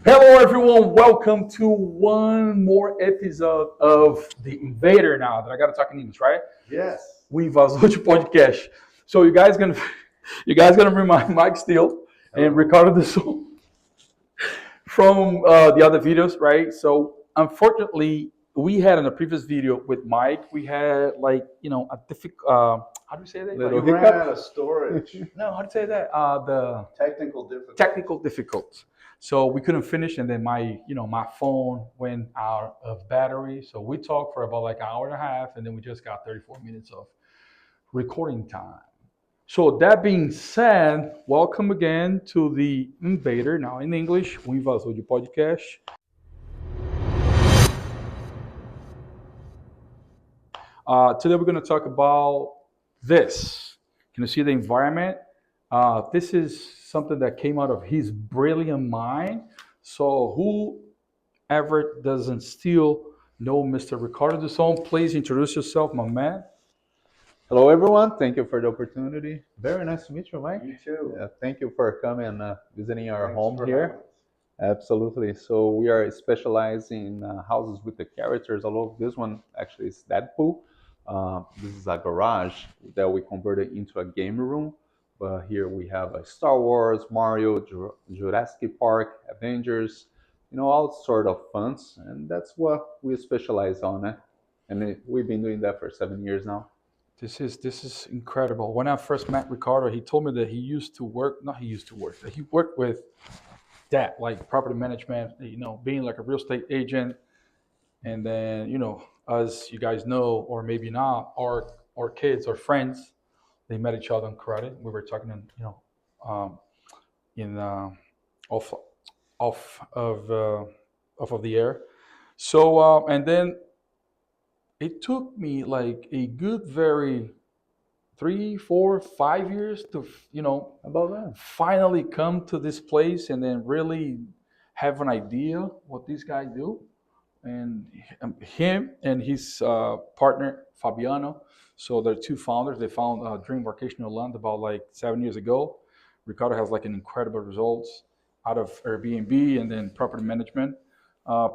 Hello, everyone. Welcome to one more episode of The Invader. Now that I got to talk in English, right? Yes. O Invasor Podcast. So you guys gonna remind Mike Steele and Hello. Ricardo de Sol from the other videos, right? So unfortunately, we had in a previous video with Mike, we had a difficult. How do we say that? Little You ran out of storage. no, how do you say that? The Technical difficulty. technical difficulties. So we couldn't finish, and then my phone went out of battery. So we talked for about like an hour and a half, and then we just got 34 minutes of recording time. So that being said, welcome again to the Invader. Now in English, o Invasor de Podcast. Today we're going to talk about this. Can you see the environment? This is something that came out of his brilliant mind. So whoever doesn't still know Mr. Ricardo Dusson, please introduce yourself, my man. Hello, everyone. Thank you for the opportunity. Very nice to meet you, Mike. You too. Thank you for coming and visiting our Thanks home for here. having us. Absolutely. So we are specializing in houses with the characters. Although this one actually is Deadpool. This is a garage that we converted into a game room. But here we have a Star Wars, Mario, Jurassic Park, Avengers. All sort of funds, and that's what we specialize on. We've been doing that for 7 years now. This is incredible. When I first met Ricardo, he told me that he used to work. Not he used to work. That he worked with that, like property management. Being like a real estate agent, and then as you guys know, or maybe not, our kids or friends, they met each other on credit. We were talking um, in off of the air. So and then it took me like a good very 3, 4, 5 years to About that. finally come to this place and then really have an idea what these guys do. And him and his partner Fabiano. So they're two founders. They found Dream Vacational Land about like 7 years ago. Ricardo has like an incredible results out of Airbnb and then property management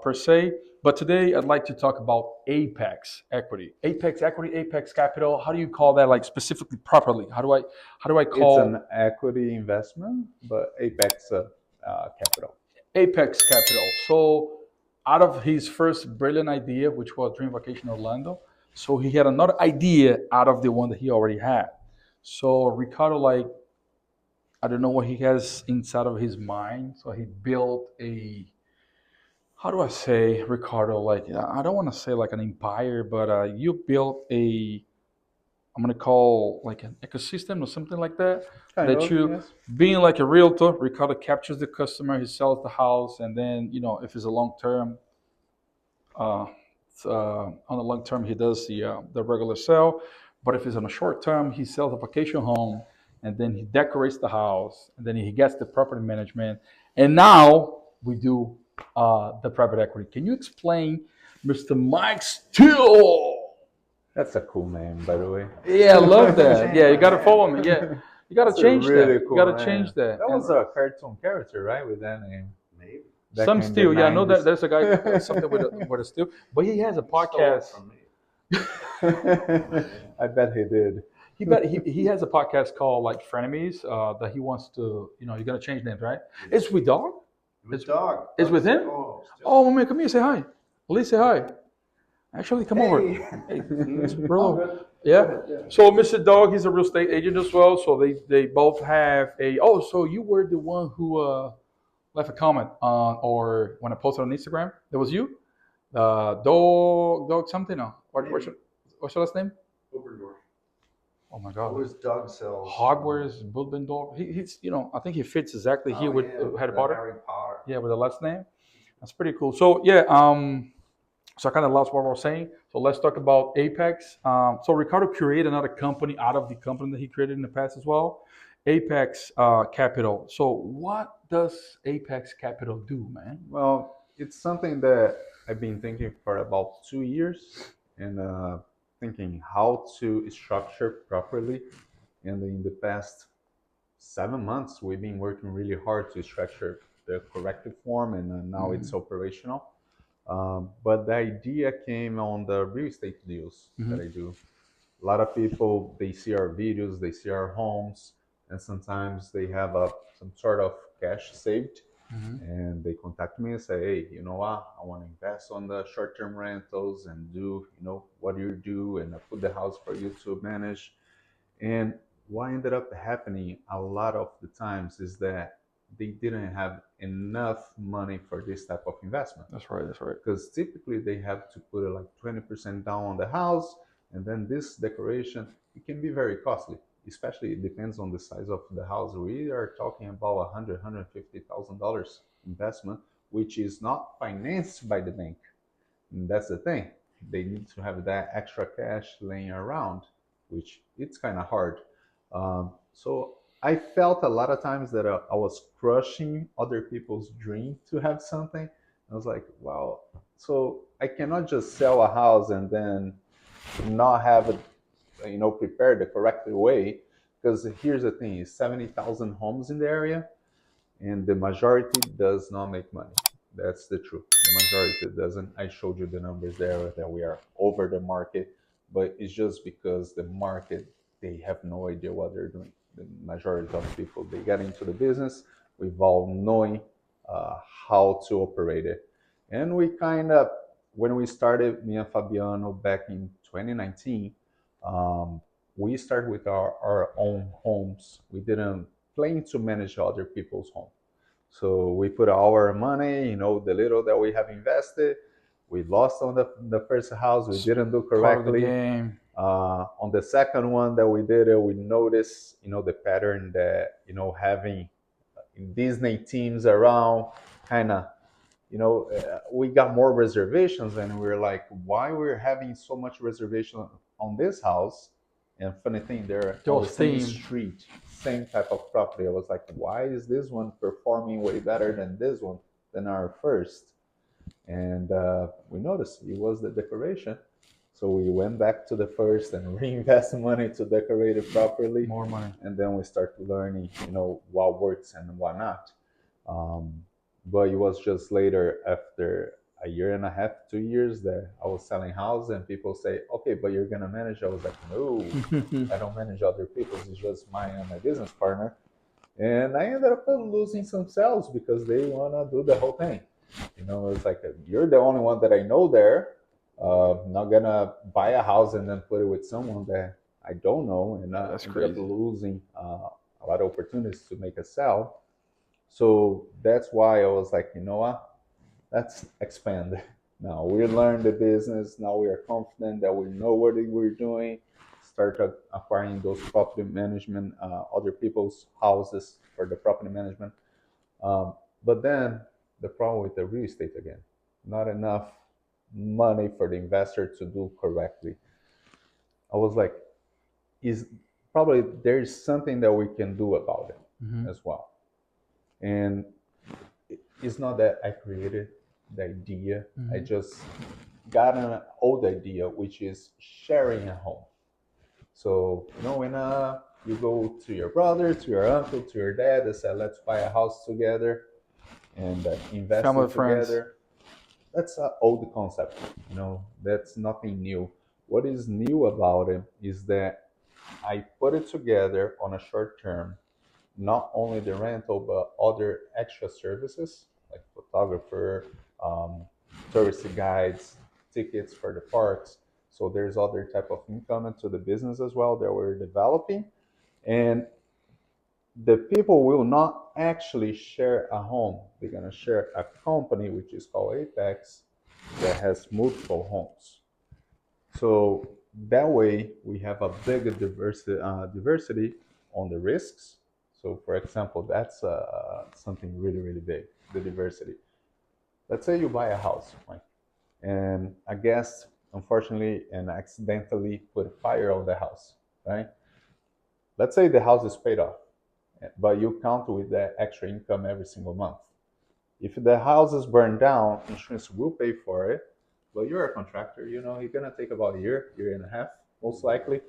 per se. But today I'd like to talk about Apex Equity, Apex Equity, Apex Capital. How do you call that like specifically properly? How do I It's call an equity investment, but Apex Capital. Apex Capital? So out of his first brilliant idea, which was Dream Vacation Orlando, so he had another idea out of the one that he already had. So Ricardo, like, I don't know what he has inside of his mind. So he built a, how do I say, Ricardo? Like, I don't want to say like an empire, but you built a, I'm gonna call like an ecosystem or something like that. Kind That of, you, yes. being like a realtor, Ricardo captures the customer, he sells the house, and then if it's a long term, uh, on the long term he does the regular sale. But if it's on a short term, he sells a vacation home, and then he decorates the house, and then he gets the property management, and now we do the private equity. Can you explain, Mr. Mike Steele? That's a cool name, by the way. Yeah, I love that. Yeah, you got to Change follow my me. name. Yeah, you got to That's a change that. really You cool got to name. change that. That And was a cartoon character, right? With that name. Maybe. Back some in the still, yeah, I know that 90s. there's a guy something with a still, but he has a Stole it podcast. from me. I bet he did. He has a podcast called like Frenemies that he wants to. You're gonna change names, right? It's with dog. With dog. It's with him? Oh, Oh man, come here, say hi. At least say hi. Actually, come over. Hey. Hey, it's Oh, bro. good. Yeah. Go ahead, yeah. So Mr. Dog, he's a real estate agent as well. So they both have a. Oh, so you were the one who left a comment on, or when I posted on Instagram, that was you. Dog something. No. What's your last name? Oberdorf. Oh my What God. was Doug sells? Hogwarts, Budbendorf. He's I think he fits exactly here with Harry Potter. Harry Potter. Yeah, with the last name. That's pretty cool. So yeah, so I kind of lost what I was saying. So let's talk about Apex. So Ricardo created another company out of the company that he created in the past as well, Apex Capital. So what does Apex Capital do, man? Well, it's something that I've been thinking for about 2 years and thinking how to structure properly. And in the past 7 months, we've been working really hard to structure the corrective form, and now it's operational. But the idea came on the real estate deals that I do. A lot of people, they see our videos, they see our homes, and sometimes they have some sort of cash saved, and they contact me and say, hey, you know what, I want to invest on the short-term rentals and do, what you do, and I put the house for you to manage. And what ended up happening a lot of the times is that they didn't have enough money for this type of investment. That's right. That's right. Because typically they have to put like 20% down on the house, and then this decoration, it can be very costly. Especially, it depends on the size of the house. We are talking about $150,000 investment, which is not financed by the bank. And that's the thing. They need to have that extra cash laying around, which it's kind of hard. So I felt a lot of times that I was crushing other people's dream to have something. I was like, wow, so I cannot just sell a house and then not have it, prepared the correct way. Because here's the thing, is 70,000 homes in the area, and the majority does not make money. That's the truth. The majority doesn't. I showed you the numbers there that we are over the market, but it's just because the market, they have no idea what they're doing. The majority of people, they get into the business without knowing how to operate it. And we kind of, when we started, me and Fabiano, back in 2019, we started with our own homes. We didn't plan to manage other people's homes. So we put our money, the little that we have invested, we lost on the first house, we didn't do correctly. Part of the game. On the second one that we did, we noticed, the pattern that, having Disney teams around, kind of, we got more reservations, and we were like, why we're having so much reservation on this house? And funny thing, they're on the same street, same type of property. I was like, why is this one performing way better than this one, than our first? And we noticed it was the decoration. So we went back to the first and reinvested money to decorate it properly. More money. And then we started learning, what works and what not. But it was just later, after a year and a half, 2 years, that I was selling houses, and people say, okay, but you're gonna manage. I was like, no, I don't manage other people's. It's just mine and my business partner. And I ended up losing some sales because they wanna do the whole thing. It's like, you're the only one that I know there. Not gonna buy a house and then put it with someone that I don't know, and That's ended up crazy. losing a lot of opportunities to make a sale. So that's why I was like, you know what? Let's expand. Now we learned the business. Now we are confident that we know what we're doing. Start acquiring those property management, other people's houses for the property management. But then the problem with the real estate again, not enough money for the investor to do correctly. I was like, there's something that we can do about it as well. And it's not that I created the idea. I just got an old idea, which is sharing a home. So, when you go to your brother, to your uncle, to your dad, and say, let's buy a house together and invest Family, it friends. together. That's an old concept. That's nothing new. What is new about it is that I put it together on a short term, not only the rental, but other extra services like photographer, tourist guides, tickets for the parks. So there's other type of income into the business as well that we're developing. And the people will not actually share a home. They're going to share a company, which is called Apex, that has multiple homes. So that way we have a bigger diversity on the risks. So for example, that's something really, really big, the diversity. Let's say you buy a house, right? And a guest, unfortunately and accidentally put fire on the house, right? Let's say the house is paid off, but you count with that extra income every single month. If the house is burned down, insurance will pay for it, but you're a contractor, you're gonna take about a year and a half, most likely,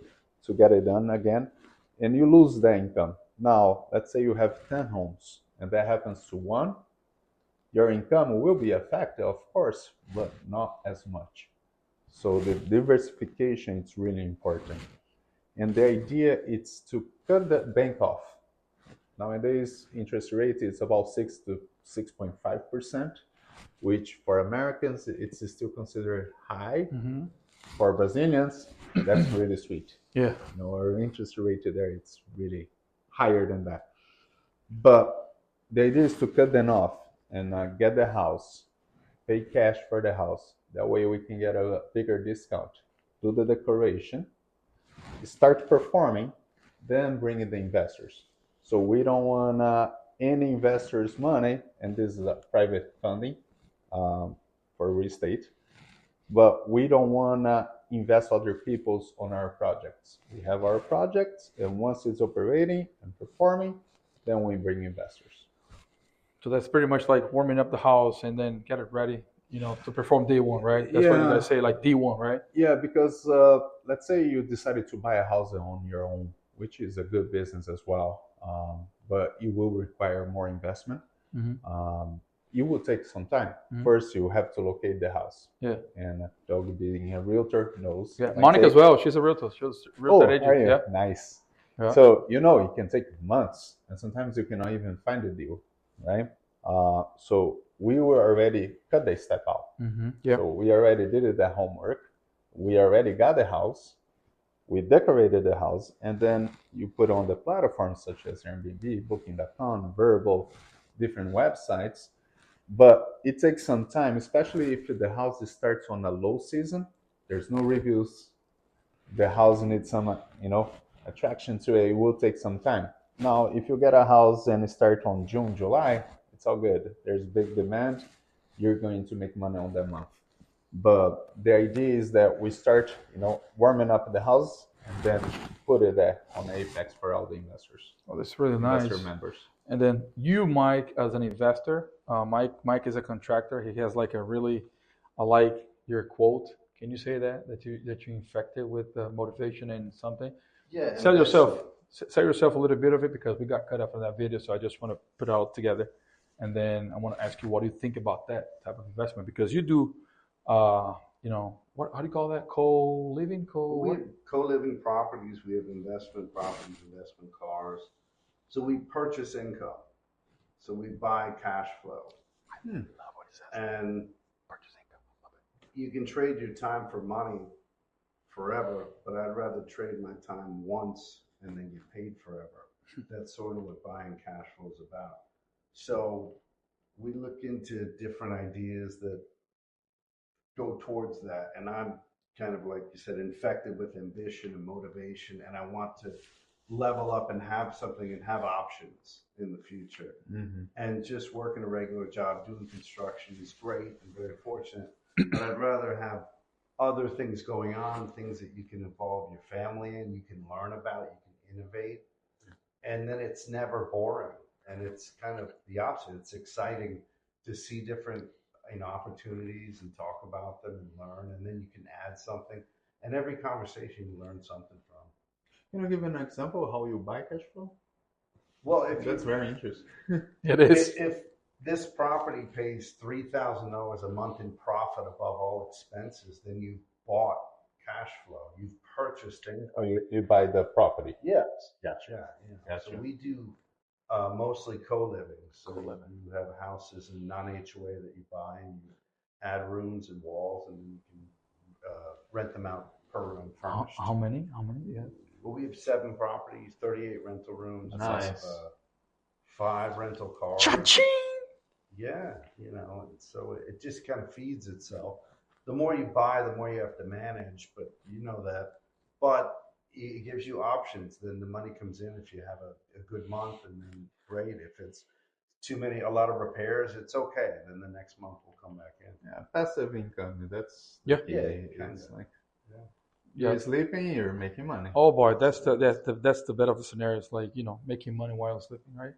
to get it done again, and you lose that income. Now, let's say you have 10 homes, and that happens to one, your income will be affected, of course, but not as much. So the diversification is really important. And the idea is to cut the bank off. Nowadays, interest rate is about 6 to 6.5%, which for Americans, it's still considered high. Mm-hmm. For Brazilians, that's really sweet. Yeah. Our interest rate there, it's really higher than that. But the idea is to cut them off and get the house, pay cash for the house. That way we can get a bigger discount, do the decoration, start performing, then bring in the investors. So we don't want any investors' money, and this is a private funding for real estate, but we don't want to invest other people's on our projects. We have our projects, and once it's operating and performing, then we bring investors. So that's pretty much like warming up the house and then get it ready, to perform day one, right? That's what you guys say, like D1, right? Yeah, because let's say you decided to buy a house on your own, which is a good business as well, but it will require more investment. Mm-hmm. It will take some time. Mhm. First, you have to locate the house. Yeah. And Doug, being a realtor, knows. Yeah. it might Monica as take- well. She's a realtor. She's a realtor Oh, agent. are you? Yeah. Nice. Yeah. So, it can take months, and sometimes you cannot even find a deal, right? So we were already cut the step out. Mm-hmm. Yeah. So we already did the homework. We already got the house. We decorated the house, and then you put on the platforms such as Airbnb, Booking.com, Vrbo, different websites. But it takes some time, especially if the house starts on a low season. There's no reviews. The house needs some, attraction to it. It will take some time. Now, if you get a house and start on June, July, it's all good. There's big demand. You're going to make money on that month. But the idea is that we start, warming up the house and then put it there on Apex for all the investors, Oh, that's really nice. investor members. And then you, Mike, as an investor, Mike is a contractor. He has like I like your quote. Can you say that you infected with motivation and something? Yeah. Sell yourself a little bit of it because we got cut off in that video. So I just want to put it all together. And then I want to ask you, what do you think about that type of investment? Because you do, how do you call that? Co-living? We have co-living properties. We have investment properties, investment cars. So we purchase income. So we buy cash flow. What is that? And Purchase income. I love it. you can trade your time for money forever, but I'd rather trade my time once and then get paid forever. That's sort of what buying cash flow is about. So we look into different ideas that go towards that. And I'm kind of, like you said, infected with ambition and motivation. And I want to level up and have something and have options in the future. Mm-hmm. And just working a regular job, doing construction is great and very fortunate. But I'd rather have other things going on, things that you can involve your family in, you can learn about, you can innovate. And then it's never boring. And it's kind of the opposite. It's exciting to see different opportunities and talk about them and learn. And then you can add something. And every conversation you learn something from. Can you give an example of how you buy cash flow? Well, if That's very interesting. It is. If this property pays $3,000 a month in profit above all expenses, then you've bought cash flow. You've purchased income. Oh, you buy the property. Yes. Gotcha. Yeah. Gotcha. So we do mostly co-living. So Co-living. you have houses in non-HOA that you buy, and you add rooms and walls, and then you can rent them out per room furnished. How many? Yeah. Well, we have 7 properties, 38 rental rooms. Nice. 5 rental cars. Cha-ching! Yeah, and so it just kind of feeds itself. The more you buy, the more you have to manage, but you know that. But it gives you options. Then the money comes in if you have a good month, and then great. If it's a lot of repairs, it's okay. Then the next month will come back in. Yeah, passive income. That's Yeah. the key. Yeah, It's kinda. like Yeah. you're sleeping, you're making money. Oh boy, that's the better of the scenarios. Like making money while sleeping, right?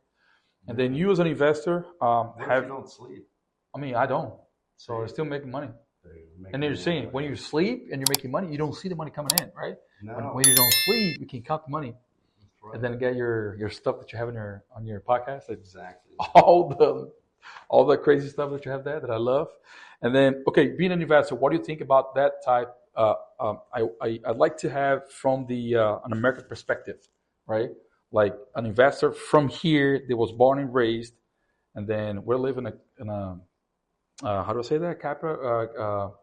And then you as an investor What if you don't sleep? I mean, I don't. So See? I'm still making money. They're making And you're money. saying when you sleep and you're making money, you don't see the money coming in, right? No, When you don't sleep, you can count the money that's right. and then get your stuff that you have on your podcast. It's Exactly. all the all the crazy stuff that you have there that I love. And then, okay, being an investor, what do you think about that type? I'd like to have from the an American perspective, right? Like an investor from here that was born and raised, and then we're living in a how do I say that?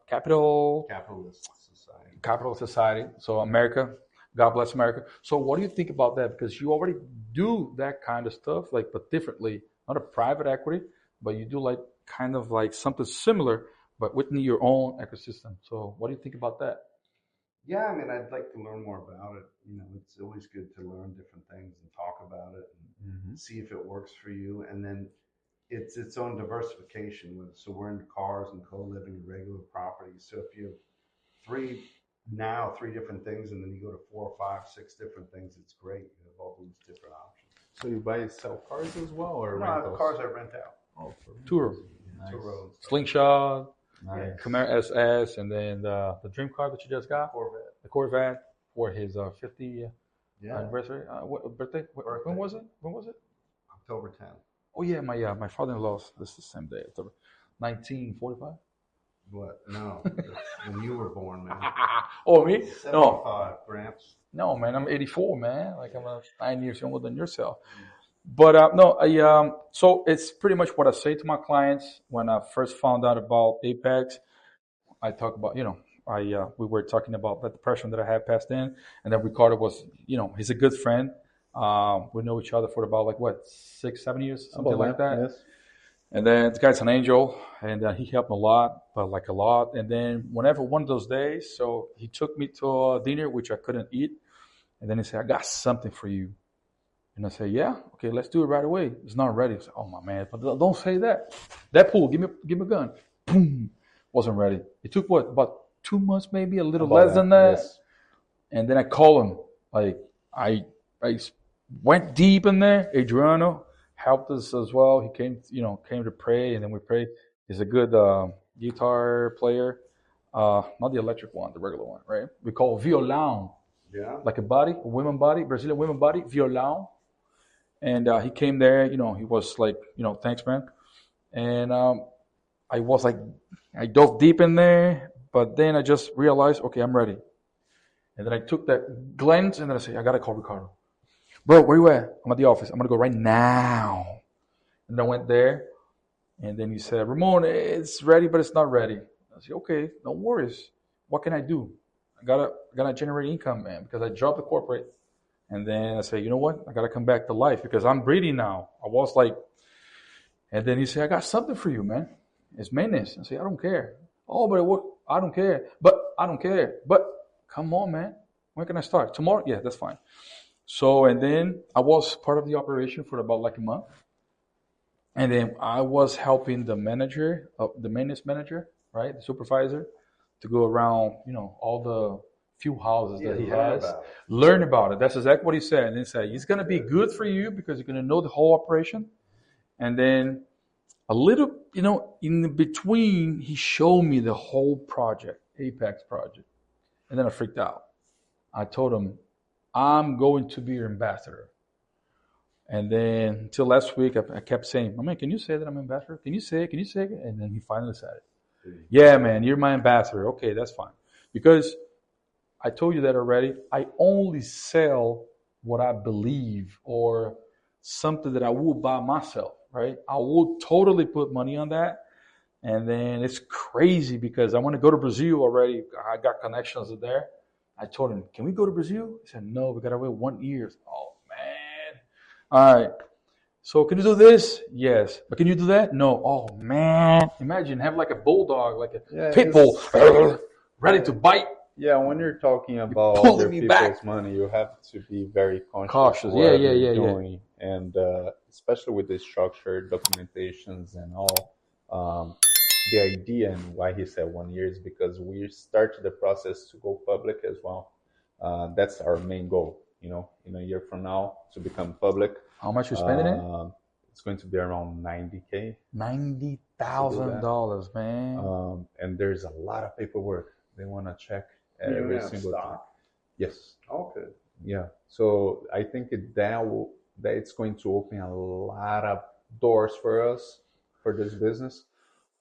Capitalist society. Capital society. So America, God bless America. So what do you think about that? Because you already do that kind of stuff, like but differently. Not a private equity, but you do like kind of like something similar, but within your own ecosystem. So what do you think about that? Yeah, I mean, I'd like to learn more about it. You know, it's always good to learn different things and talk about it and see if it works for you. And then it's its own diversification. So we're in cars and co-living and regular properties. So if you have three different things, and then you go to 4, 5, 6 different things, it's great. You have all these different options. So you buy sell cars as well, or No, I have rentals? cars I rent out. Oh, for Tour, nice. To roads. Slingshot, Nice. Camaro SS, and then the dream car that you just got, Corvette. the Corvette, for his 50th Yeah. anniversary. What birthday? When was it? When was it? October 10th. Oh yeah, my father-in-law's. This is the same day, October 1945. What? No. When you were born, man. Oh me? No, 75, Gramps. no, man. I'm 84, man. Like I'm 9 years younger than yourself. But no, so it's pretty much what I say to my clients when I first found out about Apex. I talk about, we were talking about that depression that I had passed in, and then Ricardo was, he's a good friend. We know each other for about like what 6, 7 years, something like that. Yes. And then the guy's an angel, and he helped me a lot, but like a lot. And then whenever one of those days, so he took me to a dinner which I couldn't eat, and then he said, "I got something for you." And I said, "Yeah, okay, let's do it right away." It's not ready. I said, "Oh my man, but don't say that." Deadpool, give me a gun. Boom, wasn't ready. It took what, about 2 months, maybe a little less than that. Yes. And then I called him. Like I went deep in there. Adriano helped us as well. He came to pray, and then we prayed. He's a good guitar player. Not the electric one, the regular one, right? We call violão, Yeah. like a women body, Brazilian women body, violão. And he came there. He was like, thanks, man. And I was like, I dove deep in there, but then I just realized, okay, I'm ready. And then I took that glance, and then I said, I gotta call Ricardo. Bro, where you at? I'm at the office. I'm gonna go right now. And I went there, and then he said, Ramon, it's ready, but it's not ready. I said, okay, no worries. What can I do? I gotta generate income, man, because I dropped the corporate. And then I said, you know what? I gotta come back to life because I'm breathing now. I was like, and then he said, I got something for you, man. It's maintenance. I said, I don't care. Oh, but what? I don't care. But I don't care. But come on, man. When can I start? Tomorrow? Yeah, that's fine. So, and then I was part of the operation for about like a month. And then I was helping the manager, the maintenance manager, right? The supervisor, to go around, all the few houses that he has. Learn about it. That's exactly what he said. And he said, it's going to be good for you because you're going to know the whole operation. And then a little, in between, he showed me the whole project, Apex project. And then I freaked out. I told him, I'm going to be your ambassador. And then until last week, I kept saying, man, can you say that I'm ambassador? Can you say it? Can you say it? And then he finally said it. Yeah, man, you're my ambassador. Okay, that's fine. Because I told you that already. I only sell what I believe or something that I will buy myself, right? I will totally put money on that. And then it's crazy because I want to go to Brazil already. I got connections there. I told him, can we go to Brazil? He said, no, we got to wait 1 year. Oh, man. All right. So can you do this? Yes. But can you do that? No. Oh, man. Imagine have like a bulldog, like a pit bull, ready to bite. Yeah, when you're talking about pulling other me people's back. money, you have to be very Cautious. of Yeah, what yeah, you're yeah. doing. And especially with the structured documentations and all, the idea and why he said 1 year is because we started the process to go public as well. That's our main goal, in a year from now to become public. How much you spending it? It's going to be around $90K. $90,000, man. And there's a lot of paperwork. They want to check every single thing. Yes. Okay. Yeah. So I think that it's going to open a lot of doors for us. for this business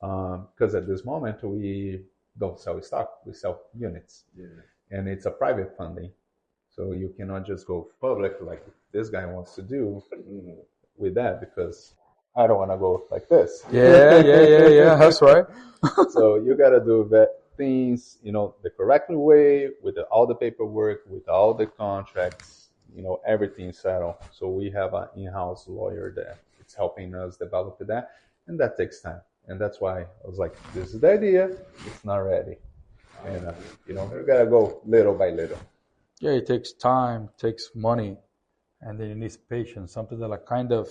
because at this moment we don't sell stock, we sell units, and it's a private funding, so you cannot just go public like this guy wants to do with that because I don't want to go like this. Yeah. That's right. So you got to do things, the correct way with all the paperwork, with all the contracts, everything settled. So we have an in-house lawyer that is helping us develop that, and that takes time. And that's why I was like, this is the idea, it's not ready. And, you got to go little by little. Yeah, it takes time, takes money, and then it needs patience. Something that I kind of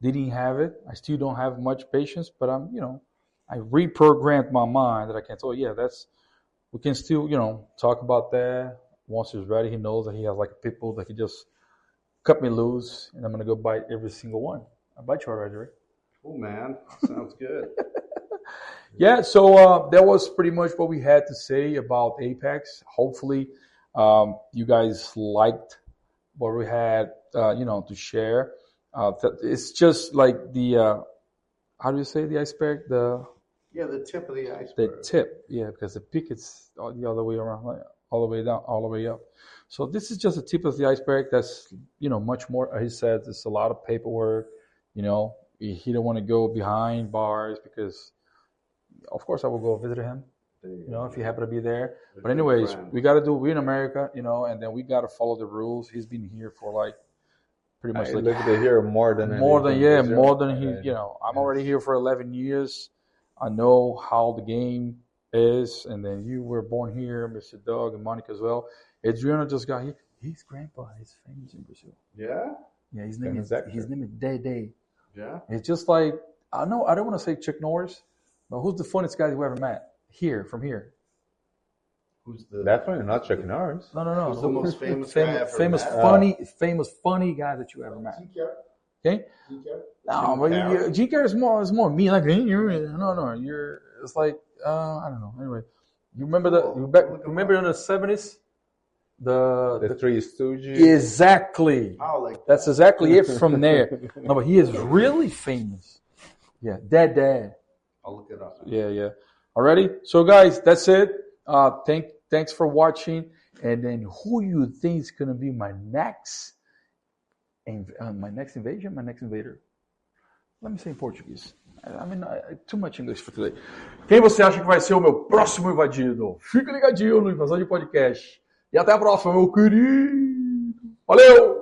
didn't have it. I still don't have much patience, but I reprogrammed my mind that I can tell, we can still, talk about that. Once he's ready, he knows that he has like a pit bull that he just cut me loose, and I'm going to go bite every single one. I bite you already, right? Cool, man. Sounds good. Yeah, so that was pretty much what we had to say about Apex. Hopefully, you guys liked what we had, to share. It's just like the, how do you say the iceberg? The tip of the iceberg. The tip, because the peak is the other way around, like, all the way down, all the way up. So this is just the tip of the iceberg. That's, much more. He said there's a lot of paperwork. He don't want to go behind bars because, of course, I will go visit him. If you happen to be there. But anyways, we're in America, and then we got to follow the rules. He's been here for like pretty much lived here more than he. I'm already here for 11 years. I know how the game is, and then you were born here, Mr. Doug and Monica as well. Adriano just got here. His grandpa is famous in Brazil. Yeah? Yeah, his name is Dede. Yeah? It's just like, I don't want to say Chuck Norris, but who's the funniest guy you ever met? From here. Who's the... Definitely not Chuck Norris. No. Who's the most famous guy I ever met? Famous funny guy that you ever met. Okay? Gene Carrey? No, but Gene Carrey is more me. Like, you're, it's like, I don't know. Anyway, you remember remember in the 70s? The Three Stooges. Exactly. That's exactly it from there. No, but he is really famous. Yeah, Dad. I'll look it up. Yeah. Alrighty. So guys, that's it. Thanks for watching. And then who you think is gonna be my next invasion, my next invader? Let me say in Portuguese. Too much English for today. Quem você acha que vai ser o meu próximo invadido? Fica ligadinho no Invasão de Podcast. E até a próxima, meu querido. Valeu!